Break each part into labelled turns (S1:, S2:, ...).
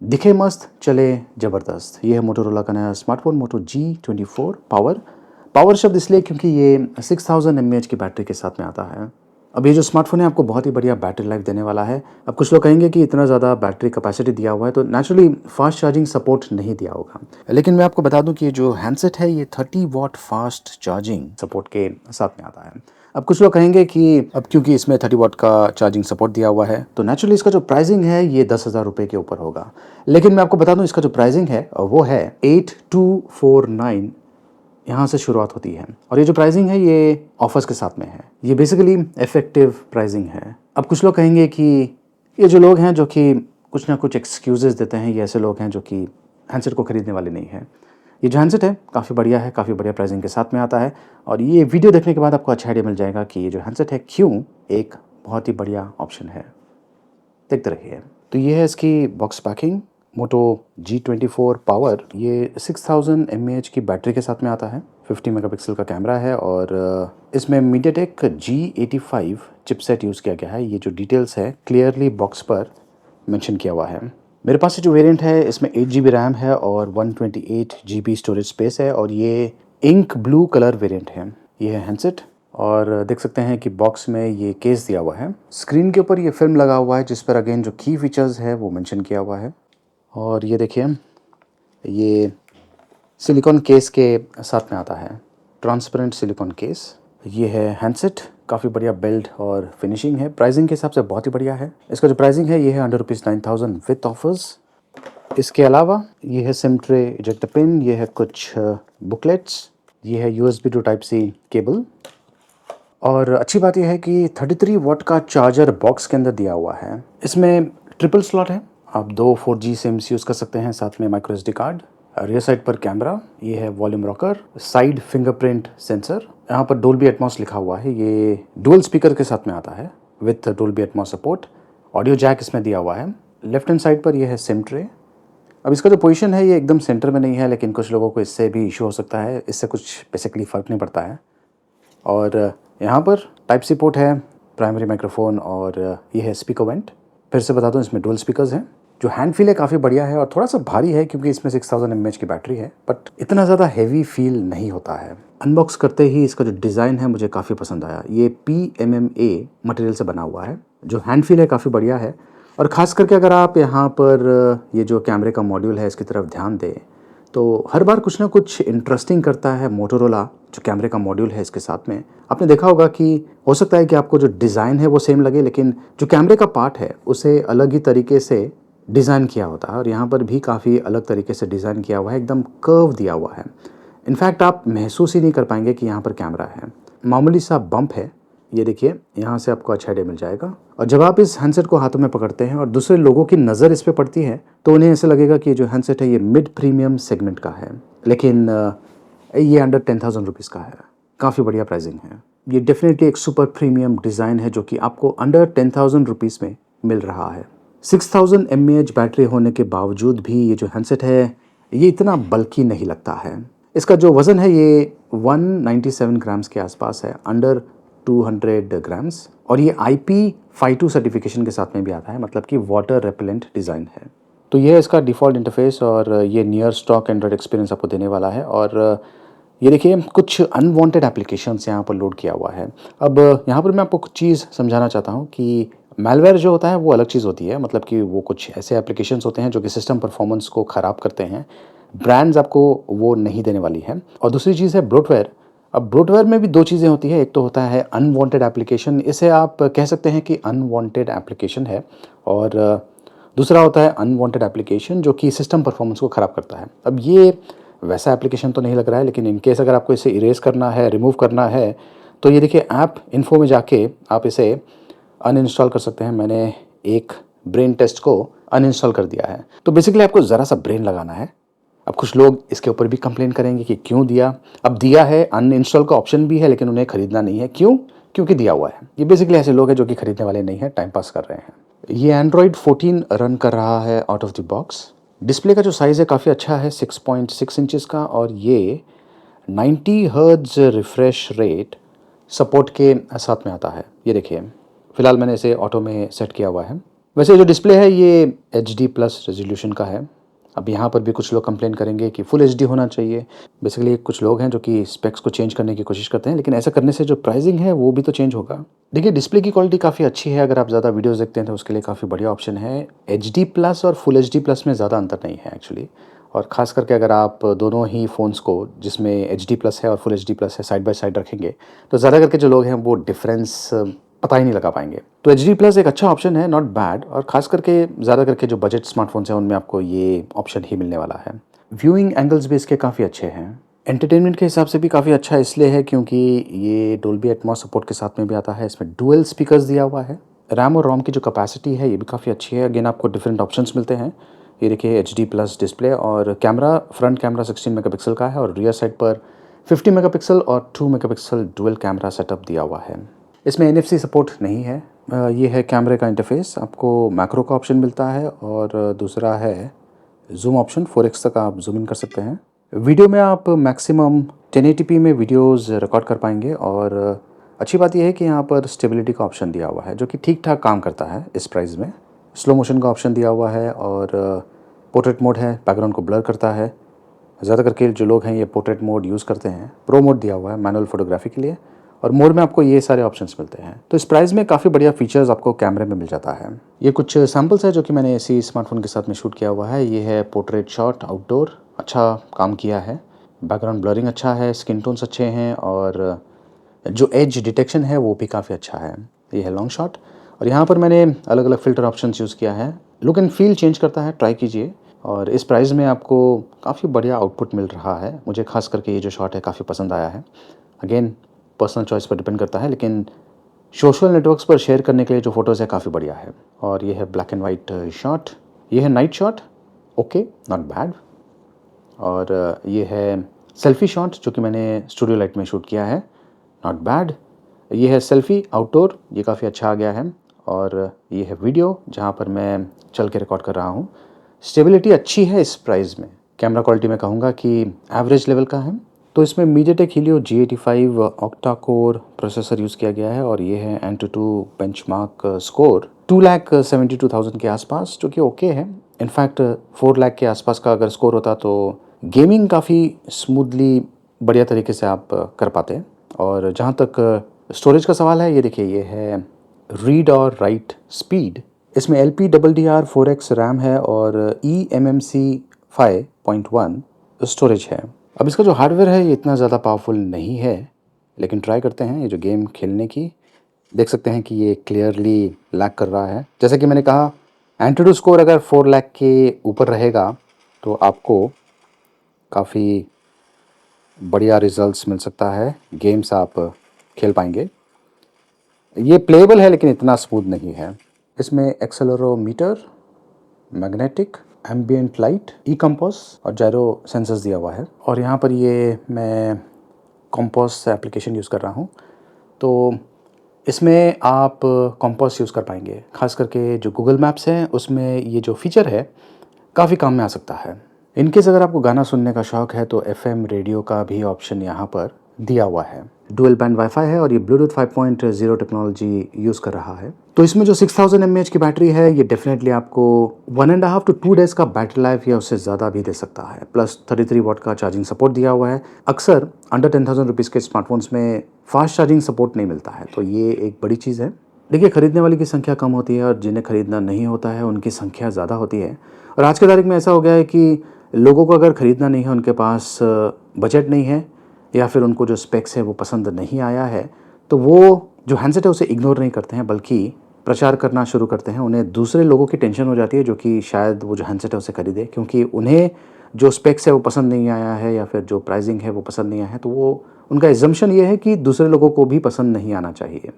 S1: दिखे मस्त, चले ज़बरदस्त। ये है मोटोरोला का नया स्मार्टफ़ोन मोटो G24 पावर। पावर शब्द इसलिए क्योंकि ये 6000 mAh की बैटरी के साथ में आता है। अब ये जो स्मार्टफ़ोन है आपको बहुत ही बढ़िया बैटरी लाइफ़ देने वाला है। अब कुछ लोग कहेंगे कि इतना ज़्यादा बैटरी कैपेसिटी दिया हुआ है तो नेचुरली फ़ास्ट चार्जिंग सपोर्ट नहीं दिया होगा। लेकिन मैं आपको बता दूं कि ये जो हैंडसेट है ये 30 वॉट फ़ास्ट चार्जिंग सपोर्ट के साथ में आता है। अब कुछ लोग कहेंगे कि अब क्योंकि इसमें 30 वॉट का चार्जिंग सपोर्ट दिया हुआ है तो नेचुरली इसका जो प्राइसिंग है ये 10,000 रुपये के ऊपर होगा। लेकिन मैं आपको बता दूं इसका जो प्राइसिंग है वो है 8249 यहाँ से शुरुआत होती है। और ये जो प्राइसिंग है ये ऑफर्स के साथ में है। ये बेसिकली इफेक्टिव प्राइसिंग है। अब कुछ लोग कहेंगे कि ये जो लोग हैं जो कि कुछ ना कुछ एक्सक्यूजेस देते हैं, ये ऐसे लोग हैं जो कि हैंडसेट को खरीदने वाले नहीं हैं। ये जो हैंडसेट है काफ़ी बढ़िया है, काफ़ी बढ़िया प्राइसिंग के साथ में आता है। और ये वीडियो देखने के बाद आपको अच्छा आइडिया मिल जाएगा कि ये जो हैंडसेट है क्यों एक बहुत ही बढ़िया ऑप्शन है। देखते रहिए। तो ये है इसकी बॉक्स पैकिंग। मोटो G24 पावर ये 6000 mAh की बैटरी के साथ में आता है। 50 मेगापिक्सल का कैमरा है और इसमें मीडियाटेक G85 चिपसेट यूज़ किया गया है। ये जो डिटेल्स है क्लियरली बॉक्स पर मेंशन किया हुआ है। मेरे पास ये जो वेरिएंट है इसमें 8 GB रैम है और 128 GB स्टोरेज स्पेस है और ये इंक ब्लू कलर वेरिएंट है। ये है हैंडसेट और देख सकते हैं कि बॉक्स में ये केस दिया हुआ है। स्क्रीन के ऊपर ये फिल्म लगा हुआ है जिस पर अगेन जो की फीचर्स है वो मेंशन किया हुआ है। और ये देखिए ये सिलिकॉन केस के साथ में आता है, ट्रांसपेरेंट सिलिकॉन केस। ये है हैंडसेट, काफ़ी बढ़िया बिल्ड और फिनिशिंग है। प्राइसिंग के हिसाब से बहुत ही बढ़िया है। इसका जो प्राइसिंग है ये है अंडर ₹9,000 विथ ऑफर्स। इसके अलावा ये है सिम ट्रे इजेक्टर पिन, ये है कुछ बुकलेट्स, ये है USB to type C cable. और अच्छी बात यह है कि 33 वॉट का चार्जर बॉक्स के अंदर दिया हुआ है। इसमें ट्रिपल स्लॉट है, आप 2 4G सिम्स यूज़ कर सकते हैं, साथ में micro SD card. Rear side पर कैमरा, ये है volume rocker, side fingerprint sensor. यहाँ पर डोल्बी एटमॉस लिखा हुआ है, ये डुअल स्पीकर के साथ में आता है with Dolby Atmos support. Audio jack इसमें दिया हुआ है। लेफ्ट हैंड साइड पर यह है सिम ट्रे। अब इसका जो पोजीशन है ये एकदम सेंटर में नहीं है, लेकिन कुछ लोगों को इससे भी इशू हो सकता है। इससे कुछ बेसिकली फ़र्क नहीं पड़ता है। और यहाँ पर टाइप सी पोर्ट है, प्राइमरी माइक्रोफोन और ये है स्पीकर वेंट। फिर से बता दूँ इसमें डुअल स्पीकर्स हैं। जो हैंड फील है काफ़ी बढ़िया है और थोड़ा सा भारी है क्योंकि इसमें 6000 mAh की बैटरी है, बट इतना ज़्यादा हैवी फील नहीं होता है। अनबॉक्स करते ही इसका जो डिज़ाइन है मुझे काफ़ी पसंद आया। ये PMMA मटेरियल से बना हुआ है। जो हैंड फील है काफ़ी बढ़िया है और ख़ास करके अगर आप यहाँ पर ये जो कैमरे का मॉड्यूल है इसकी तरफ ध्यान दें तो हर बार कुछ ना कुछ इंटरेस्टिंग करता है मोटोरोला। जो कैमरे का मॉड्यूल है इसके साथ में आपने देखा होगा कि हो सकता है कि आपको जो डिज़ाइन है वो सेम लगे, लेकिन जो कैमरे का पार्ट है उसे अलग ही तरीके से डिज़ाइन किया होता है और यहाँ पर भी काफ़ी अलग तरीके से डिज़ाइन किया हुआ है, एकदम कर्व दिया हुआ है। इनफैक्ट आप महसूस ही नहीं कर पाएंगे कि यहाँ पर कैमरा है। मामूली सा बम्प है, ये देखिए, यहाँ से आपको अच्छा आइडिया मिल जाएगा। और जब आप इस हैंडसेट को हाथों में पकड़ते हैं और दूसरे लोगों की नज़र इस पे पड़ती है तो उन्हें ऐसा लगेगा कि जो हैंडसेट है ये मिड प्रीमियम सेगमेंट का है, लेकिन ये अंडर 10,000 रुपीज़ का है। काफ़ी बढ़िया प्राइसिंग है। ये डेफिनेटली एक सुपर प्रीमियम डिज़ाइन है जो कि आपको अंडर 10,000 रुपीज़ में मिल रहा है। 6000 mAh बैटरी होने के बावजूद भी ये जो हैंडसेट है ये इतना बल्कि नहीं लगता है। इसका जो वज़न है ये 197 ग्राम्स के आसपास है, अंडर 200 ग्राम्स। और ये IP52 सर्टिफिकेशन के साथ में भी आता है, मतलब कि वाटर रेपेलेंट डिज़ाइन है। तो ये है इसका डिफ़ॉल्ट इंटरफेस और ये नियर स्टॉक एंड्रॉयड एक्सपीरियंस आपको देने वाला है। और ये देखिए कुछ अनवांटेड एप्लीकेशंस यहाँ पर लोड किया हुआ है। अब यहाँ पर मैं आपको कुछ चीज़ समझाना चाहता हूँ कि मैलवेयर जो होता है वो अलग चीज़ होती है, मतलब कि वो कुछ ऐसे एप्लीकेशंस होते हैं जो कि सिस्टम परफॉर्मेंस को ख़राब करते हैं। ब्रांड्स आपको वो नहीं देने वाली है। और दूसरी चीज़ है ब्लोटवेयर। अब ब्लोटवेयर में भी दो चीज़ें होती है, एक तो होता है अनवांटेड एप्लीकेशन, इसे आप कह सकते हैं कि अनवांटेड एप्लीकेशन है, और दूसरा होता है अनवांटेड एप्लीकेशन जो कि सिस्टम परफॉर्मेंस को ख़राब करता है। अब ये वैसा एप्लीकेशन तो नहीं लग रहा है, लेकिन इन केस अगर आपको इसे इरेज करना है, रिमूव करना है, तो ये देखिए ऐप इन्फो में जाके आप इसे अनइंस्टॉल कर सकते हैं। मैंने एक ब्रेन टेस्ट को अनइंस्टॉल कर दिया है। तो बेसिकली आपको ज़रा सा ब्रेन लगाना है। अब कुछ लोग इसके ऊपर भी कंप्लेन करेंगे कि क्यों दिया। अब दिया है, अनइंस्टॉल का ऑप्शन भी है, लेकिन उन्हें खरीदना नहीं है। क्यों? क्योंकि दिया हुआ है। ये बेसिकली ऐसे लोग हैं जो कि खरीदने वाले नहीं हैं, टाइम पास कर रहे हैं। ये एंड्रॉयड 14 रन कर रहा है out of the box. Display का जो साइज़ है काफ़ी अच्छा है, 6.6 इंचज़ का, और ये 90 हर्ट्ज रिफ्रेश रेट सपोर्ट के साथ में आता है। ये देखिए, फ़िलहाल मैंने इसे ऑटो में सेट किया हुआ है। वैसे जो डिस्प्ले है ये HD प्लस रेजोल्यूशन का है। अब यहाँ पर भी कुछ लोग कंप्लेन करेंगे कि फुल HD होना चाहिए। बेसिकली कुछ लोग हैं जो कि स्पेक्स को चेंज करने की कोशिश करते हैं, लेकिन ऐसा करने से जो प्राइसिंग है वो भी तो चेंज होगा। देखिए डिस्प्ले की क्वालिटी काफ़ी अच्छी है, अगर आप ज़्यादा वीडियोस देखते हैं तो उसके लिए काफ़ी बढ़िया ऑप्शन है। HD प्लस और फुल HD प्लस में ज़्यादा अंतर नहीं है एक्चुअली, और ख़ास करके अगर आप दोनों ही फ़ोन्स को जिसमें HD प्लस है और फुल HD प्लस है साइड बाय साइड रखेंगे तो ज़्यादा करके जो लोग हैं वो डिफरेंस पता ही नहीं लगा पाएंगे। तो HD प्लस एक अच्छा ऑप्शन है, नॉट बैड, और ख़ास करके ज़्यादा करके जो बजट स्मार्टफोन्स हैं उनमें आपको ये ऑप्शन ही मिलने वाला है। व्यूइंग एंगल्स भी इसके काफ़ी अच्छे हैं। एंटरटेनमेंट के हिसाब से भी काफ़ी अच्छा इसलिए है क्योंकि ये डोल्बी एटमॉस सपोर्ट के साथ में भी आता है। इसमें डुअल स्पीकर्स दिया हुआ है। रैम और रोम की जो कैपेसिटी है ये भी काफ़ी अच्छी है। अगेन आपको डिफरेंट ऑप्शंस मिलते हैं। ये देखिए HD प्लस डिस्प्ले, और कैमरा फ्रंट कैमरा 16 मेगापिक्सल का है और रियर साइड पर 50 मेगापिक्सल और 2 मेगापिक्सल डुअल कैमरा सेटअप दिया हुआ है। इसमें NFC सपोर्ट नहीं है। ये है कैमरे का इंटरफेस, आपको मैक्रो का ऑप्शन मिलता है और दूसरा है जूम ऑप्शन, 4x तक आप जूम इन कर सकते हैं। वीडियो में आप मैक्सिमम 1080p में वीडियोस रिकॉर्ड कर पाएंगे, और अच्छी बात यह है कि यहाँ पर स्टेबिलिटी का ऑप्शन दिया हुआ है जो कि ठीक ठाक काम करता है इस प्राइस में। स्लो मोशन का ऑप्शन दिया हुआ है, और पोर्ट्रेट मोड है, बैकग्राउंड को ब्लर करता है। ज़्यादा करके जो लोग हैं ये पोर्ट्रेट मोड यूज़ करते हैं। प्रो मोड दिया हुआ है मैनुअल फोटोग्राफी के लिए, और मोड में आपको ये सारे ऑप्शंस मिलते हैं। तो इस प्राइस में काफ़ी बढ़िया फीचर्स आपको कैमरे में मिल जाता है। ये कुछ सैम्पल्स है जो कि मैंने इसी स्मार्टफोन के साथ में शूट किया हुआ है। ये है पोर्ट्रेट शॉट आउटडोर, अच्छा काम किया है। बैकग्राउंड ब्लरिंग अच्छा है, स्किन टोन्स अच्छे हैं, और जो एज डिटेक्शन है वो भी काफ़ी अच्छा है। ये है लॉन्ग शॉट, और यहाँ पर मैंने अलग अलग फ़िल्टर ऑप्शंस यूज़ किया है। लुक एंड फील चेंज करता है, ट्राई कीजिए। और इस प्राइस में आपको काफ़ी बढ़िया आउटपुट मिल रहा है। मुझे खास करके ये जो शॉट है काफ़ी पसंद आया है। अगेन पर्सनल चॉइस पर डिपेंड करता है, लेकिन सोशल नेटवर्क्स पर शेयर करने के लिए जो फ़ोटोज़ है काफ़ी बढ़िया है। और ये है ब्लैक एंड वाइट शॉट, ये है night shot, okay not bad. और ये है सेल्फ़ी शॉट जो कि मैंने स्टूडियो लाइट में शूट किया है, नॉट बैड। ये है सेल्फ़ी आउटडोर, ये काफ़ी अच्छा आ गया है। और ये है वीडियो जहाँ पर मैं चल के रिकॉर्ड कर रहा हूँ। स्टेबिलिटी अच्छी है इस प्राइस में। कैमरा क्वालिटी मैं कहूँगा कि एवरेज लेवल का है। तो इसमें MediaTek Helio G85 octa core processor use किया गया है, और ये है Antutu बेंचमार्क स्कोर 2,72,000 के आसपास, जो कि ओके है। इनफैक्ट 4 लाख के आसपास का अगर स्कोर होता तो गेमिंग काफ़ी स्मूथली बढ़िया तरीके से आप कर पाते हैं। और जहाँ तक स्टोरेज का सवाल है, ये देखिए ये है रीड और राइट स्पीड। इसमें LPDDR4X रैम है और eMMC 5.1 स्टोरेज है। अब इसका जो हार्डवेयर है ये इतना ज़्यादा पावरफुल नहीं है, लेकिन ट्राई करते हैं। ये जो गेम खेलने की देख सकते हैं कि ये क्लियरली लैग कर रहा है। जैसे कि मैंने कहा, एंटूटू स्कोर अगर 4 लाख के ऊपर रहेगा तो आपको काफ़ी बढ़िया रिजल्ट्स मिल सकता है, गेम्स आप खेल पाएंगे। ये प्लेएबल है लेकिन इतना स्मूथ नहीं है। इसमें accelerometer, magnetic, ambient light, e compass और जायरो सेंसर्स दिया हुआ है। और यहाँ पर ये मैं कंपास एप्लीकेशन यूज़ कर रहा हूँ, तो इसमें आप कंपास यूज़ कर पाएंगे। खास करके जो गूगल मैप्स हैं उसमें ये जो फीचर है काफ़ी काम में आ सकता है। इनकेस अगर आपको गाना सुनने का शौक़ है तो FM रेडियो का भी ऑप्शन यहाँ पर दिया हुआ है। डुअल बैंड वाईफाई है और ये ब्लूटूथ 5.0 टेक्नोलॉजी यूज़ कर रहा है। तो इसमें जो 6000 mAh की बैटरी है ये डेफिनेटली आपको 1.5 to 2 डेज़ का बैटरी लाइफ या उससे ज़्यादा भी दे सकता है। प्लस 33 वाट का चार्जिंग सपोर्ट दिया हुआ है। अक्सर अंडर 10,000 रुपीज़ के स्मार्टफोन्स में फास्ट चार्जिंग सपोर्ट नहीं मिलता है, तो ये एक बड़ी चीज़ है। देखिए खरीदने वाले की संख्या कम होती है और जिन्हें खरीदना नहीं होता है उनकी संख्या ज़्यादा होती है। और आज की तारीख में ऐसा हो गया है कि लोगों को अगर ख़रीदना नहीं है, उनके पास बजट नहीं है या फिर उनको जो स्पेक्स है वो पसंद नहीं आया है, तो वो जो हैंडसेट है उसे इग्नोर नहीं करते हैं बल्कि प्रचार करना शुरू करते हैं। उन्हें दूसरे लोगों की टेंशन हो जाती है जो कि शायद वो जो हैंडसेट है उसे खरीदे, क्योंकि उन्हें जो स्पेक्स है वो पसंद नहीं आया है या फिर जो प्राइसिंग है वो पसंद नहीं आया है, तो वो उनका एजम्पशन ये है कि दूसरे लोगों को भी पसंद नहीं आना चाहिए।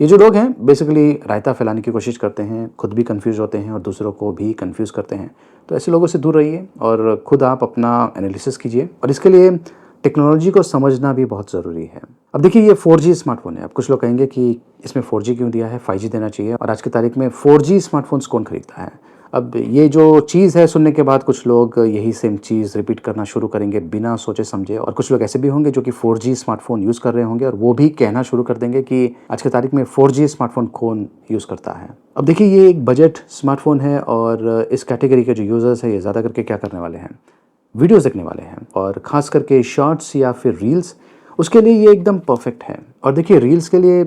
S1: ये जो लोग हैं बेसिकली रायता फैलाने की कोशिश करते हैं, खुद भी कंफ्यूज होते हैं और दूसरों को भी कंफ्यूज करते हैं। तो ऐसे लोगों से दूर रहिए और खुद आप अपना एनालिसिस कीजिए, और इसके लिए टेक्नोलॉजी को समझना भी बहुत ज़रूरी है। अब देखिए ये 4G स्मार्टफोन है। अब कुछ लोग कहेंगे कि इसमें 4G क्यों दिया है, 5G देना चाहिए। और आज की तारीख में 4G स्मार्टफोन्स कौन खरीदता है? अब ये जो चीज़ है सुनने के बाद कुछ लोग यही सेम चीज़ रिपीट करना शुरू करेंगे बिना सोचे समझे, और कुछ लोग ऐसे भी होंगे जो कि 4G स्मार्टफ़ोन यूज़ कर रहे होंगे और वो भी कहना शुरू कर देंगे कि आज की तारीख में 4G स्मार्टफ़ोन कौन यूज़ करता है। अब देखिए ये एक बजट स्मार्टफ़ोन है और इस कैटेगरी के जो यूज़र्स हैं ये ज़्यादा करके क्या करने वाले हैं, वीडियोज़ देखने वाले हैं, और ख़ास करके शॉर्ट्स या फिर रील्स, उसके लिए ये एकदम परफेक्ट है। और देखिए रील्स के लिए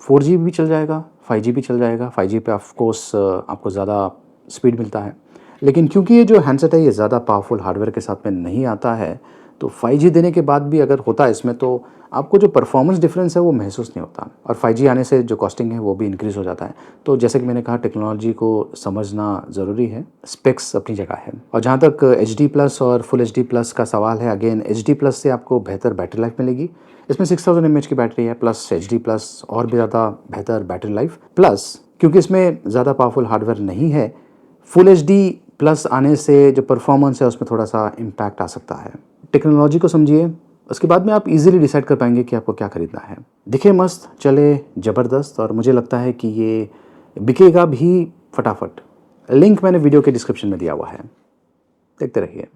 S1: 4G भी चल जाएगा, 5G भी चल जाएगा। 5G पे ऑफ कोर्स आपको ज़्यादा स्पीड मिलता है, लेकिन क्योंकि ये जो हैंडसेट है ये ज़्यादा पावरफुल हार्डवेयर के साथ में नहीं आता है, तो 5G देने के बाद भी अगर होता है इसमें, तो आपको जो परफॉर्मेंस डिफरेंस है वो महसूस नहीं होता, और 5G आने से जो कॉस्टिंग है वो भी इंक्रीज़ हो जाता है। तो जैसे कि मैंने कहा, टेक्नोलॉजी को समझना ज़रूरी है, स्पेक्स अपनी जगह है। और जहाँ तक HD प्लस और फुल HD प्लस का सवाल है, अगेन HD प्लस से आपको बेहतर बैटरी लाइफ मिलेगी। इसमें 6000 mAh की बैटरी है, प्लस HD प्लस और भी ज़्यादा बेहतर बैटरी लाइफ, प्लस क्योंकि इसमें ज़्यादा पावरफुल हार्डवेयर नहीं है, फुल HD प्लस आने से जो परफॉर्मेंस है उसमें थोड़ा सा इम्पैक्ट आ सकता है। टेक्नोलॉजी को समझिए, उसके बाद में आप इजीली डिसाइड कर पाएंगे कि आपको क्या खरीदना है। दिखे मस्त, चले ज़बरदस्त, और मुझे लगता है कि ये बिकेगा भी फटाफट। लिंक मैंने वीडियो के डिस्क्रिप्शन में दिया हुआ है, देखते रहिए।